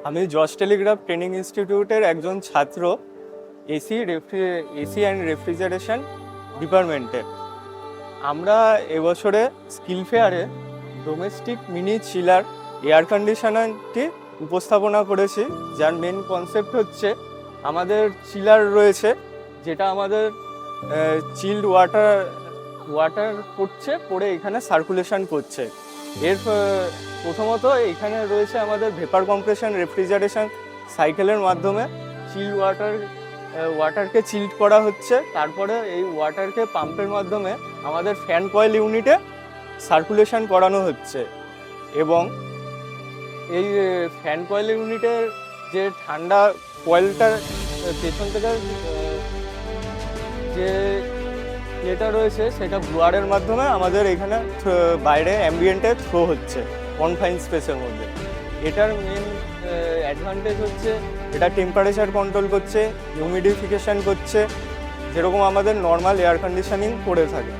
আমি জস telegraph training ইনস্টিটিউটের একজন ছাত্র, এসি অ্যান্ড রেফ্রিজারেশন ডিপার্টমেন্টের। আমরা এবছরে স্কিল ফেয়ারে ডোমেস্টিক মিনি চিলার এয়ার কন্ডিশনারটি উপস্থাপনা করেছি, যার মেন কনসেপ্ট হচ্ছে আমাদের চিলার রয়েছে, যেটা আমাদের চিল্ড ওয়াটার পড়ে এখানে সার্কুলেশন করছে। এর প্রথমত এখানে রয়েছে আমাদের ভেপার কম্প্রেশন রেফ্রিজারেশন সাইকেলের মাধ্যমে চিল্ড ওয়াটারকে চিল্ড করা হচ্ছে। তারপরে এই ওয়াটারকে পাম্পের মাধ্যমে আমাদের ফ্যান কয়েল ইউনিটে সার্কুলেশন করানো হচ্ছে, এবং এই ফ্যান কয়েল ইউনিটের যে ঠান্ডা কয়েলটার পেছন থেকে যে যেটা রয়েছে সেটা ব্লোয়ারের মাধ্যমে আমাদের এখানে বাইরে অ্যাম্বিয়েন্টে থ্রো হচ্ছে কনফাইন স্পেসের মধ্যে। এটার মেন অ্যাডভান্টেজ হচ্ছে এটা টেম্পারেচার কন্ট্রোল করছে, হিউমিডিফিকেশান করছে, যেরকম আমাদের নর্মাল এয়ার কন্ডিশনিং করে থাকে।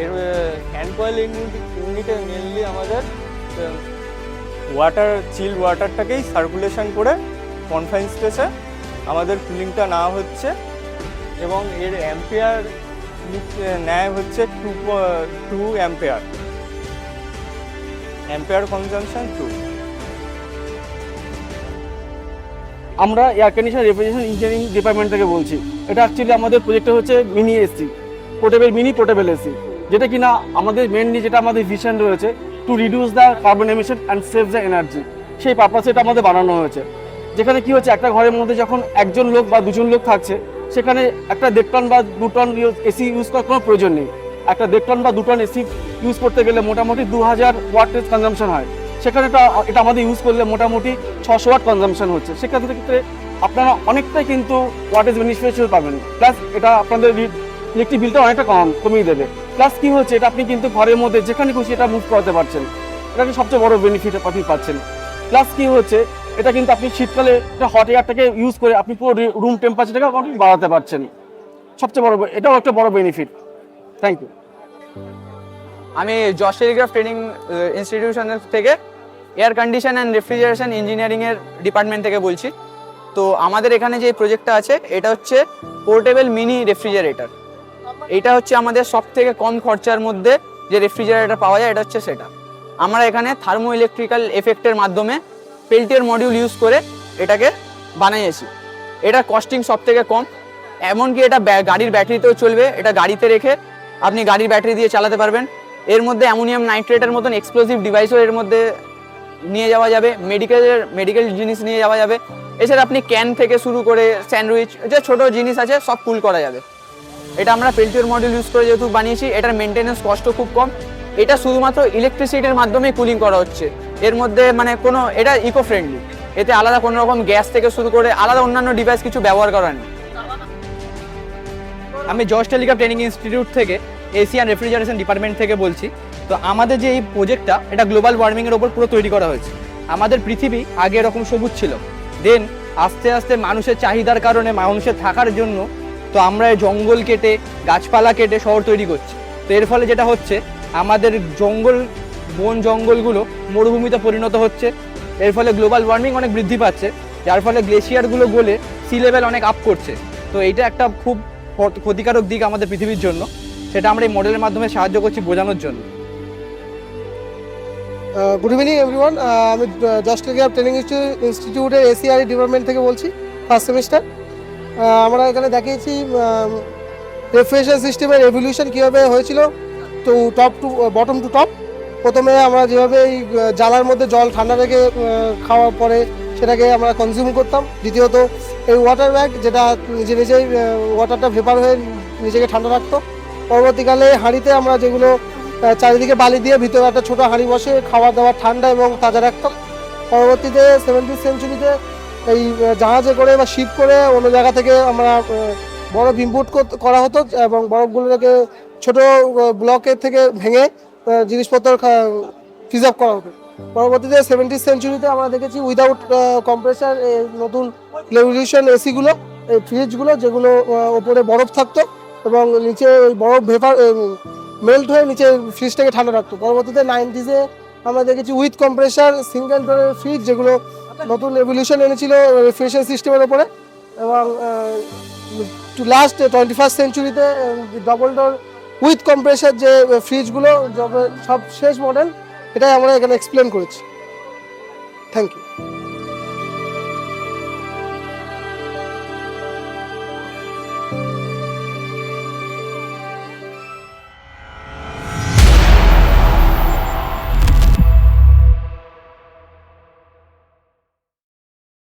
এর ফ্যান কয়েল ইউনিটে মেনলি আমাদের চিল্ড ওয়াটারটাকেই সার্কুলেশন করে কনফাইন স্পেসে আমাদের কুলিংটা নেওয়া হচ্ছে, এবং এর অ্যাম্পিয়ার নেয় হচ্ছে 2 অ্যাম্পিয়ার কনজাম্পশন 2। আমরা air condition refrigeration engineering department থেকে বলছি। এটা অ্যাকচুয়ালি আমাদের প্রজেক্টটা হচ্ছে মিনি এসি, পোর্টেবল এসি, যেটা কিনা আমাদের মেনলি যেটা আমাদের ভিশন রয়েছে to reduce the carbon emission and save the energy, সেই পারপাসে এটা আমাদের বানানো হয়েছে। যেখানে কি হচ্ছে, একটা ঘরের মধ্যে যখন একজন লোক বা দুজন লোক থাকছে, সেখানে একটা 1.5 টন বা 2 টন এসি ইউজ করার কোনো প্রয়োজন নেই। একটা 1.5 টন বা 2 টন এসি ইউজ করতে গেলে মোটামুটি 2000 ওয়াটের কনজাম্পশন হয়, সেখানে এটা আমাদের ইউজ করলে মোটামুটি 600 ওয়াট কনজাম্পশন হচ্ছে। সেক্ষেত্রে আপনারা অনেকটাই কিন্তু ওয়াটেজ বেনিফিশিয়াল পাবেন, প্লাস এটা আপনাদের ইলেকট্রিক বিলটা অনেকটা কমিয়ে দেবে। প্লাস কি হচ্ছে, এটা আপনি কিন্তু ঘরের মধ্যে যেখানে খুশি এটা মুভ করাতে পারছেন, এটা সবচেয়ে বড় বেনিফিট আপনি পাচ্ছেন। প্লাস কি হচ্ছে, এটা কিন্তু আপনি শীতকালে হট এয়ারটাকে ইউজ করে আপনি পুরো রুম টেম্পারেচারটাকে আপনি বাড়াতে পারছেন, সবচেয়ে বড়, এটাও একটা বড় বেনিফিট। Thank you. আমি জস টেলিগ্রাফ ট্রেনিং ইনস্টিটিউশনের থেকে এয়ার কন্ডিশন অ্যান্ড রেফ্রিজারেশন ইঞ্জিনিয়ারিংয়ের ডিপার্টমেন্ট থেকে বলছি। তো আমাদের এখানে যে প্রজেক্টটা আছে এটা হচ্ছে পোর্টেবল মিনি রেফ্রিজারেটর। এটা হচ্ছে আমাদের সব থেকে কম খরচার মধ্যে যে রেফ্রিজারেটর পাওয়া যায়, এটা হচ্ছে সেটা। আমরা এখানে থার্মো ইলেকট্রিক্যাল এফেক্টের মাধ্যমে পেল্টিয়ার মডিউল ইউজ করে এটাকে বানিয়েছি। এটা কস্টিং সব থেকে কম, এমনকি এটা গাড়ির ব্যাটারিতেও চলবে। এটা গাড়িতে রেখে আপনি গাড়ির ব্যাটারি দিয়ে চালাতে পারবেন। এর মধ্যে অ্যামোনিয়াম নাইট্রেটের মতন এক্সপ্লোসিভ ডিভাইসও এর মধ্যে নিয়ে যাওয়া যাবে, মেডিকেল জিনিস নিয়ে যাওয়া যাবে। এছাড়া আপনি ক্যান থেকে শুরু করে স্যান্ডউইচ, যে ছোটো জিনিস আছে সব কুল করা যাবে। এটা আমরা পেল্টিয়ার মডিউল ইউজ করে যেহেতু বানিয়েছি, এটার মেনটেন্যান্স কস্টও খুব কম। এটা শুধুমাত্র ইলেকট্রিসিটির মাধ্যমে কুলিং করা হচ্ছে। এর মধ্যে এটা ইকো ফ্রেন্ডলি, এতে আলাদা কোনো রকম গ্যাস থেকে শুরু করে আলাদা অন্যান্য ডিভাইস কিছু ব্যবহার করা নেই। আমি জস টেলিগ্রাফ ট্রেনিং ইনস্টিটিউট থেকে এসি অ্যান্ড রেফ্রিজারেশন ডিপার্টমেন্ট থেকে বলছি। তো আমাদের যে এই প্রজেক্টটা, এটা গ্লোবাল ওয়ার্মিংয়ের ওপর পুরো তৈরি করা হয়েছে। আমাদের পৃথিবী আগে এরকম সবুজ ছিল, দেন আস্তে আস্তে মানুষের চাহিদার কারণে, মানুষের থাকার জন্য তো আমরা জঙ্গল কেটে, গাছপালা কেটে শহর তৈরি করছি। তো এর ফলে যেটা হচ্ছে, আমাদের বন জঙ্গলগুলো মরুভূমিতে পরিণত হচ্ছে। এর ফলে গ্লোবাল ওয়ার্মিং অনেক বৃদ্ধি পাচ্ছে, যার ফলে গ্লেশিয়ারগুলো গলে সি লেভেল অনেক আপ করছে। তো এইটা একটা খুব ক্ষতিকারক দিক আমাদের পৃথিবীর জন্য, সেটা আমরা এই মডেলের মাধ্যমে সাহায্য করছি বোঝানোর জন্য। গুড ইভিনিং এভরিওয়ান, আমি জস টেলিগ্রাফ ট্রেনিং ইনস্টিটিউটের এসিআরই ডিপার্টমেন্ট থেকে বলছি, ফার্স্ট সেমিস্টার। আমরা এখানে দেখিয়েছি রেফ্রিজারেশন সিস্টেমের এভলিউশন কীভাবে হয়েছিল তো বটম টু টপ। প্রথমে আমরা যেভাবে এই জ্বালার মধ্যে জল ঠান্ডা রেখে খাওয়ার পরে সেটাকে আমরা কনজিউম করতাম। দ্বিতীয়ত এই ওয়াটার ব্যাগ, যেটা নিজেই ওয়াটারটা ভেপার হয়ে নিজেকে ঠান্ডা রাখতো। পরবর্তীকালে হাঁড়িতে আমরা যেগুলো চারিদিকে বালি দিয়ে ভিতরে একটা ছোটো হাঁড়ি বসে খাওয়া দাওয়া ঠান্ডা এবং তাজা রাখতাম। পরবর্তীতে 70th সেঞ্চুরিতে এই জাহাজে করে বা শিপ করে অন্য জায়গা থেকে আমরা বরফ ইম্পোর্ট করা হতো, এবং বরফগুলোকে ছোটো ব্লকের থেকে ভেঙে জিনিসপত্র প্রিজার্ভ করা হতো। পরবর্তীতে 70th সেঞ্চুরিতে আমরা দেখেছি উইদাউট কম্প্রেসার নতুন রেভলিউশন এসিগুলো, এই ফ্রিজগুলো, যেগুলো ওপরে বরফ থাকতো এবং নিচে ওই বরফ ভেপার মেল্ট হয়ে নিচে ফ্রিজটাকে ঠান্ডা রাখতো। পরবর্তীতে 90s আমরা দেখেছি উইথ কম্প্রেসার সিঙ্গেল ডোরের ফ্রিজ, যেগুলো নতুন রেভলিউশন এনেছিল রেফ্রিজারেশন সিস্টেমের উপরে, এবং লাস্ট 21st সেঞ্চুরিতে ডবল ডোর উইথ কম্প্রেসার যে ফ্রিজগুলো সব শেষ মডেল, এটাই আমরা এখানে এক্সপ্লেন করেছি। Thank you.